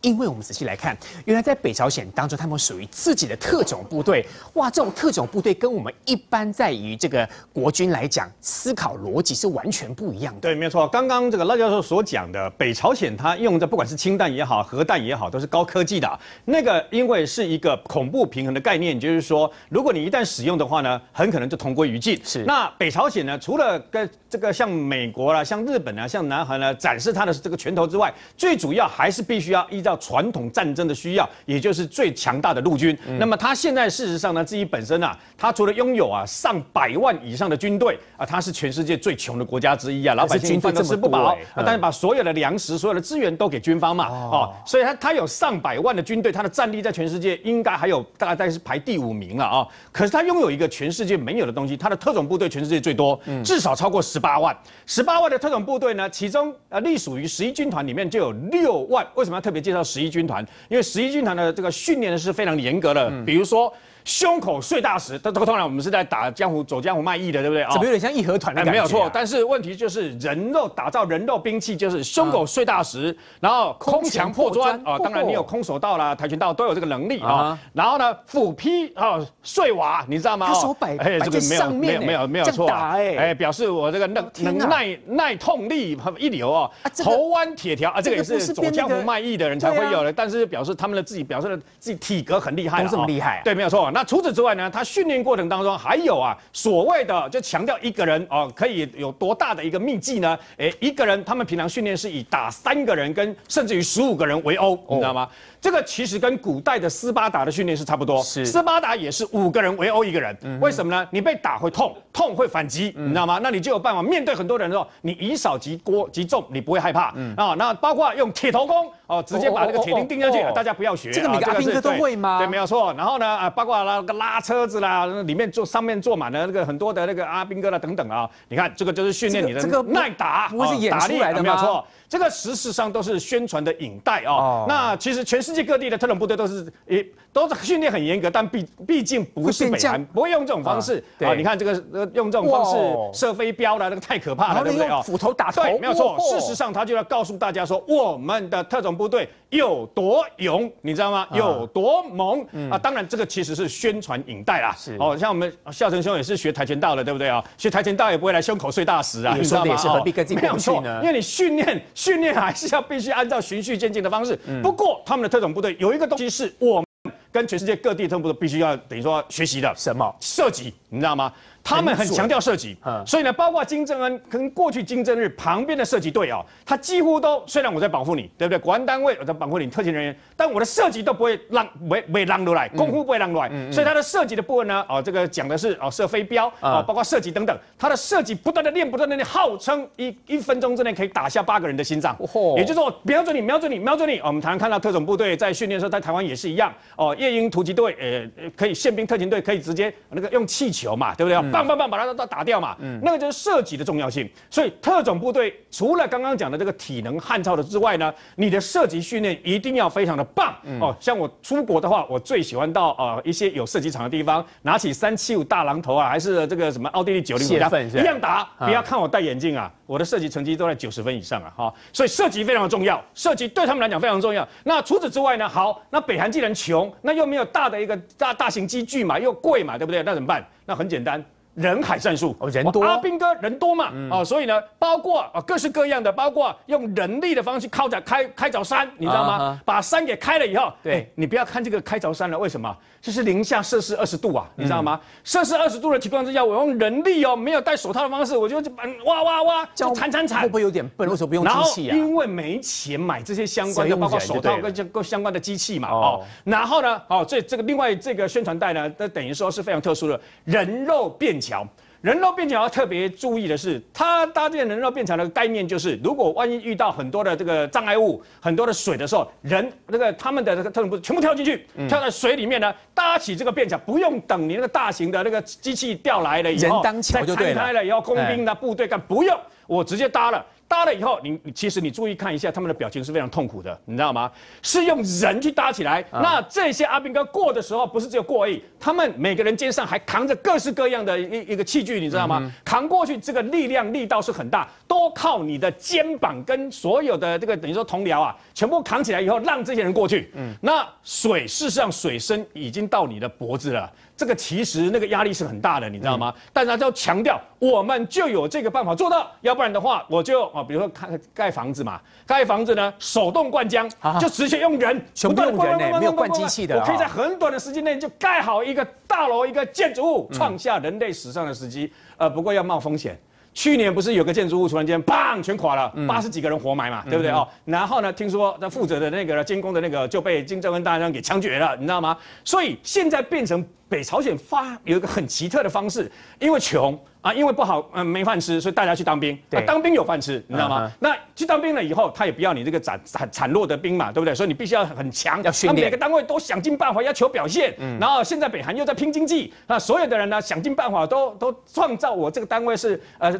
因为我们仔细来看，原来在北朝鲜当中，他们属于自己的特种部队。哇，这种特种部队跟我们一般在于这个国军来讲，思考逻辑是完全不一样的。对，没有错。刚刚这个赖教授所讲的，北朝鲜它用的不管是氢弹也好，核弹也好，都是高科技的。那个因为是一个恐怖平衡的概念，就是说，如果你一旦使用的话呢，很可能就同归于尽。是。那北朝鲜呢，除了跟这个像美国啦、像日本啊、像南韩呢展示它的这个拳头之外，最主要还是必须要依照传统战争的需要，也就是最强大的陆军。那么他现在事实上呢，自己本身啊，他除了拥有啊上百万以上的军队啊，他是全世界最穷的国家之一啊，老百姓饭都吃不饱。但是把所有的粮食、所有的资源都给军方嘛，所以他有上百万的军队，他的战力在全世界应该还有大概是排第5名了啊。可是他拥有一个全世界没有的东西，他的特种部队全世界最多，至少超过18万。18万的特种部队呢，其中隶属于11军团里面就有6万。为什么要特别介绍11军团？因为11军团的这个训练是非常严格的，比如说胸口碎大石，这个通常我们是在打江湖、走江湖卖艺的，对不对？怎么有点像义和团的感觉？没有错，但是问题就是打造人肉兵器，就是胸口碎大石，然后空墙破砖啊，当然你有空手道啦、跆拳道都有这个能力啊。然后呢，斧劈碎瓦，你知道吗？他手摆在上面，没有错，表示我这个耐痛力一流哦。头弯铁条啊，这个也是走江湖卖艺的人才会有的，但是表示他们自己体格很厉害，都这么厉害，对，没有错。那除此之外呢，他训练过程当中还有所谓的就强调一个人可以有多大的一个秘技呢？一个人他们平常训练是以打3个人跟甚至于15个人为欧，你知道吗？这个其实跟古代的斯巴达的训练是差不多。斯巴达也是5个人围殴1个人，为什么呢？你被打会痛会反击，你知道吗？那你就有办法面对很多人的时候，你以少击重，你不会害怕那包括用铁头功直接把那个铁钉钉下去，大家不要学。这个每个阿兵哥都会吗？对，没有错。然后呢包括那个拉车子啦，里面上面坐满了那个很多的那个阿兵哥啦等等啊。你看这个就是训练你的耐打，不会是演出来的吗？没有错。这个事实上都是宣传的影带那其实全世界各地的特种部队都是训练很严格，但毕竟不是北韩，不会用这种方式你看这个用这种方式射飞镖的那个太可怕了，对不对斧头打头，对，没有错。事实上他就要告诉大家说，我们的特种部队有多勇，你知道吗？有多猛当然这个其实是宣传影带啦。像我们孝成兄也是学跆拳道的，对不对学跆拳道也不会来胸口碎大石啊，你知道吗？何必跟自己过不去呢？因为你训练还是必须按照循序渐进的方式。不过他们的特种部队有一个东西是我们跟全世界各地特种部队必须要等于说学习的，什么？射击，你知道吗？他们很强调射击，所以呢，包括金正恩跟过去金正日旁边的射击队他几乎都虽然我在保护你，对不对？国安单位我在保护你特勤人员，但我的射击都不会让出来，功夫不会让出来，所以他的射击的部分呢，这个讲的是射飞镖包括射击等等，他的射击不断的练，号称1分钟之内可以打下8个人的心脏，也就是说瞄准你。我们常常看到特种部队在训练的时候，在台湾也是一样夜鹰突击队可以宪兵特勤队可以直接那个用气球嘛，对不对？棒把它都打掉嘛，那个就是射击的重要性。所以特种部队除了刚刚讲的这个体能悍操的之外呢，你的射击训练一定要非常的棒像我出国的话，我最喜欢到一些有射击场的地方，拿起375大榔头还是这个什么奥地利90一样打，不要看我戴眼镜我的射击成绩都在90分以上所以射击非常的重要，射击对他们来讲非常重要。那除此之外呢，好，那北韩既然穷，那又没有大的一个大型机具嘛，又贵嘛，对不对？那怎么办？那很简单。人海战术人多，阿兵哥人多嘛所以呢，包括各式各样的，包括用人力的方式开凿山，你知道吗？把山给开了以后，对你不要看这个开凿山了，为什么？这是零下摄氏20度你知道吗？摄氏20度的情况之下，我用人力没有戴手套的方式，我就挖，就铲，会不会有点笨？为什么不用机器然后因为没钱买这些相关的，包括手套跟相关的机器嘛然后呢所以这个另外这个宣传带呢，那等于说是非常特殊的人肉便桥。人肉便桥要特别注意的是，它搭建人肉便桥的概念就是，如果万一遇到很多的这个障碍物、很多的水的时候，他们的这个特种部队全部跳进去，跳在水里面呢，搭起这个便桥，不用等你那个大型的那个机器调来了以后，人当桥就对了，再拆开了以后，工兵的部队不用，我直接搭了。搭了以后，其实你注意看一下，他们的表情是非常痛苦的，你知道吗？是用人去搭起来。那这些阿兵哥过的时候，不是只有过而已，他们每个人肩上还扛着各式各样的一个器具，你知道吗？扛过去这个力道是很大，都靠你的肩膀跟所有的这个等于说同僚啊，全部扛起来以后，让这些人过去。那事实上水深已经到你的脖子了。这个其实那个压力是很大的，你知道吗？但是他就强调，我们就有这个办法做到，要不然的话，我就比如说盖房子嘛，盖房子呢手动灌浆，就直接用人，全部用人没有灌机器的，我可以在很短的时间内就盖好一个大楼、一个建筑物，创下人类史上的时机。不过要冒风险。去年不是有个建筑物突然间砰全垮了，80几个人活埋嘛，对不对哦？然后呢，听说那负责的那个监工的那个就被金正恩大将给枪决了，你知道吗？所以现在变成北朝鲜有一个很奇特的方式，因为穷啊，因为不好没饭吃，所以大家去当兵。当兵有饭吃，你知道吗？那去当兵了以后，他也不要你这个孱弱的兵嘛，对不对？所以你必须要很强，要训练。每个单位都想尽办法要求表现。然后现在北韩又在拼经济，那所有的人呢想尽办法都创造我这个单位是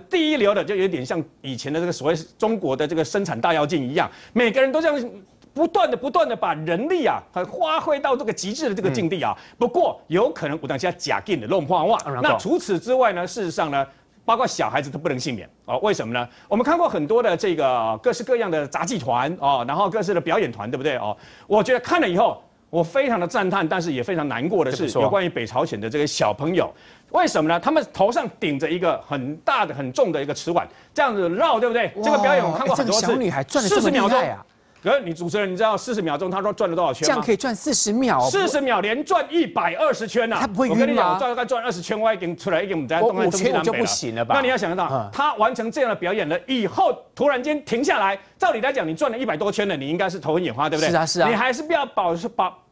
第一流的，就有点像以前的这个所谓中国的这个生产大跃进一样，每个人都这样。不断的把人力啊，发挥到这个极致的这个境地啊。不过有可能我等下假定的弄破话。那除此之外呢，事实上呢，包括小孩子都不能幸免哦。为什么呢？我们看过很多的这个各式各样的杂技团哦，然后各式的表演团，对不对哦？我觉得看了以后，我非常的赞叹，但是也非常难过的是，有关于北朝鲜的这个小朋友。为什么呢？他们头上顶着一个很大的、很重的一个瓷碗，这样子绕，对不对？这个表演我看过很多次。小女孩转得这么厉害啊！可是你主持人，你知道40秒钟他说转了多少圈吗？这样可以转40秒，40秒连转120圈呐！他不会晕吗？我跟你讲，我转20圈，我已经出来，已经我们在东南中西南北了。就不行了吧？那你要想到，他完成这样的表演了以后，突然间停下来，照理来讲，你转了100多圈了，你应该是头昏眼花，对不对？是啊，是啊。你还是不要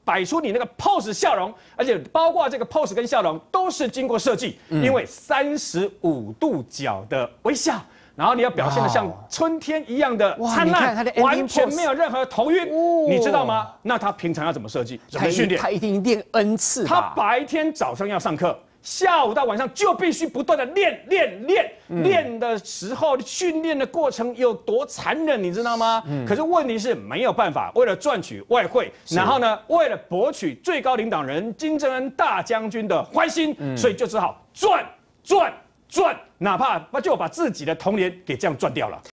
摆出你那个 pose 笑容，而且包括这个 pose 跟笑容都是经过设计，因为35度角的微笑。然后你要表现得像春天一样的灿烂，完全没有任何头晕，你知道吗？那他平常要怎么设计？怎么训练？他一定练 N 次。他白天早上要上课，下午到晚上就必须不断的练的时候，训练的过程有多残忍，你知道吗？可是问题是没有办法，为了赚取外汇，然后呢，为了博取最高领导人金正恩大将军的欢心，所以就只好赚，哪怕就把自己的童年给这样赚掉了。